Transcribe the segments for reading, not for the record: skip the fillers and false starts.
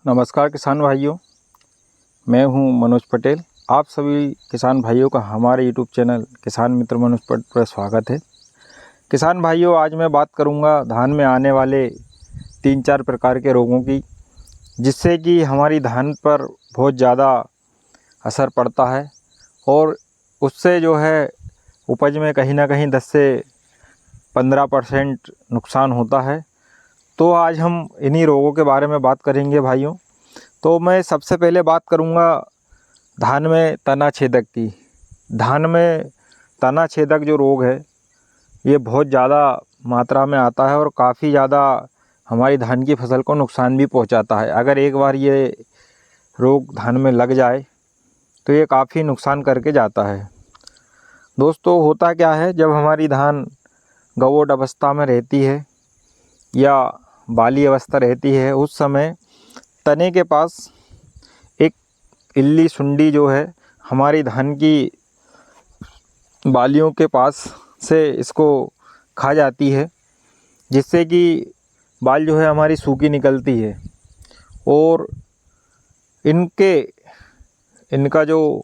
नमस्कार किसान भाइयों, मैं हूं मनोज पटेल। आप सभी किसान भाइयों का हमारे यूट्यूब चैनल किसान मित्र मनोज पटेल पर स्वागत है। किसान भाइयों, आज मैं बात करूंगा धान में आने वाले 3-4 प्रकार के रोगों की, जिससे कि हमारी धान पर बहुत ज़्यादा असर पड़ता है और उससे जो है उपज में कहीं ना कहीं 10 से 15% नुकसान होता है। तो आज हम इन्हीं रोगों के बारे में बात करेंगे भाइयों। तो मैं सबसे पहले बात करूंगा धान में तना छेदक की। धान में तना छेदक जो रोग है ये बहुत ज़्यादा मात्रा में आता है और काफ़ी ज़्यादा हमारी धान की फसल को नुकसान भी पहुंचाता है। अगर एक बार ये रोग धान में लग जाए तो ये काफ़ी नुकसान करके जाता है। दोस्तों, होता क्या है, जब हमारी धान गवोट अवस्था में रहती है या बाली अवस्था रहती है, उस समय तने के पास एक इल्ली सुंडी जो है हमारी धान की बालियों के पास से इसको खा जाती है, जिससे कि बाल जो है हमारी सूखी निकलती है और इनका जो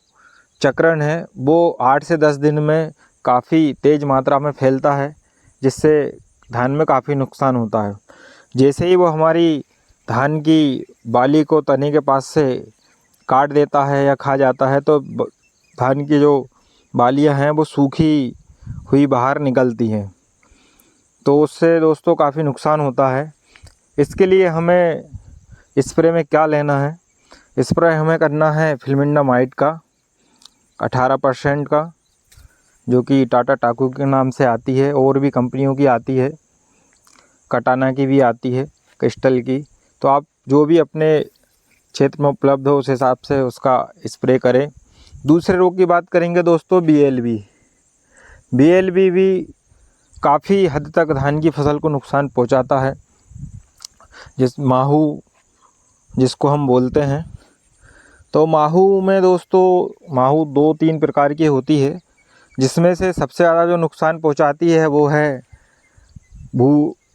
चक्रण है वो 8 से 10 दिन में काफ़ी तेज़ मात्रा में फैलता है, जिससे धान में काफ़ी नुकसान होता है। जैसे ही वो हमारी धान की बाली को तने के पास से काट देता है या खा जाता है तो धान की जो बालियां हैं वो सूखी हुई बाहर निकलती हैं, तो उससे दोस्तों काफ़ी नुकसान होता है। इसके लिए हमें स्प्रे में क्या लेना है, स्प्रे हमें करना है फिल्मिंडामाइड का 18% का, जो कि टाटा टाकू के नाम से आती है, और भी कंपनियों की आती है, कटाना की भी आती है, क्रिस्टल की। तो आप जो भी अपने क्षेत्र में उपलब्ध हो उस हिसाब से उसका स्प्रे करें। दूसरे रोग की बात करेंगे दोस्तों, बीएलबी भी काफ़ी हद तक धान की फसल को नुकसान पहुंचाता है। माहू जिसको हम बोलते हैं, तो माहू में दोस्तों माहू 2-3 प्रकार की होती है, जिसमें से सबसे ज़्यादा जो नुकसान पहुंचाती है वो है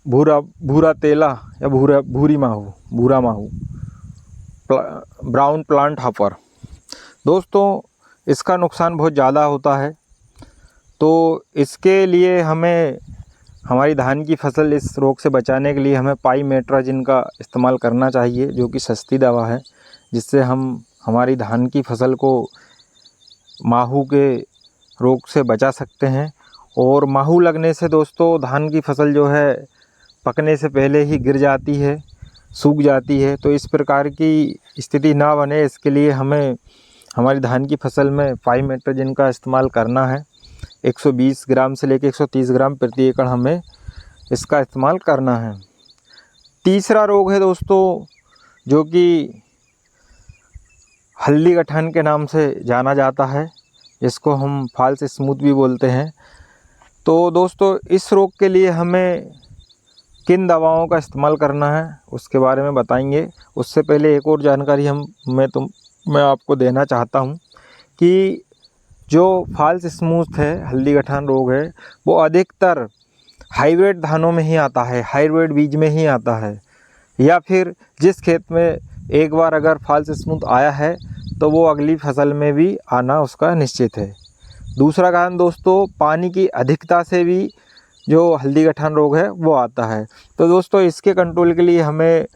भूरा तेला या भूरा माहू ब्राउन प्लांट हॉपर। दोस्तों, इसका नुकसान बहुत ज़्यादा होता है, तो इसके लिए हमें हमारी धान की फसल इस रोग से बचाने के लिए हमें पाइमेट्राजिन का इस्तेमाल करना चाहिए, जो कि सस्ती दवा है, जिससे हम हमारी धान की फसल को माहू के रोग से बचा सकते हैं। और माहू लगने से दोस्तों धान की फसल जो है पकने से पहले ही गिर जाती है, सूख जाती है। तो इस प्रकार की स्थिति ना बने, इसके लिए हमें हमारी धान की फसल में पाइमेट्राजिन का इस्तेमाल करना है। 120 ग्राम से लेकर 130 ग्राम प्रति एकड़ हमें इसका इस्तेमाल करना है। तीसरा रोग है दोस्तों, जो कि हल्दी गठान के नाम से जाना जाता है, जिसको हम फाल्स स्मूथ भी बोलते हैं। तो दोस्तों, इस रोग के लिए हमें किन दवाओं का इस्तेमाल करना है उसके बारे में बताएंगे। उससे पहले एक और जानकारी मैं आपको देना चाहता हूं कि जो फाल्स स्मूथ है, हल्दी गठान रोग है, वो अधिकतर हाइब्रिड धानों में ही आता है, हाइब्रिड बीज में ही आता है, या फिर जिस खेत में एक बार अगर फाल्स स्मूथ आया है तो वो अगली फसल में भी आना उसका निश्चित है। दूसरा कारण दोस्तों, पानी की अधिकता से भी जो हल्दी गठान रोग है वो आता है। तो दोस्तों, इसके कंट्रोल के लिए हमें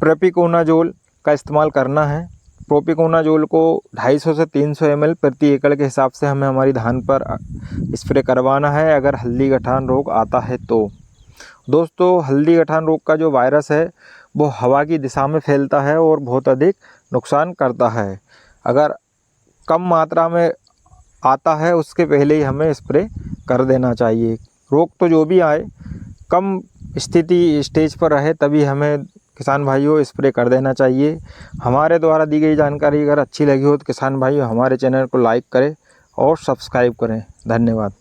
प्रोपिकोनाजोल का इस्तेमाल करना है। प्रोपिकोनाजोल को 250 से 300 ml प्रति एकड़ के हिसाब से हमें हमारी धान पर स्प्रे करवाना है अगर हल्दी गठान रोग आता है तो। दोस्तों, हल्दी गठान रोग का जो वायरस है वो हवा की दिशा में फैलता है और बहुत अधिक नुकसान करता है। अगर कम मात्रा में आता है उसके पहले ही हमें स्प्रे कर देना चाहिए। रोग तो जो भी आए, कम स्टेज पर रहे तभी हमें किसान भाइयों स्प्रे कर देना चाहिए। हमारे द्वारा दी गई जानकारी अगर अच्छी लगी हो तो किसान भाइयों हमारे चैनल को लाइक करें और सब्सक्राइब करें। धन्यवाद।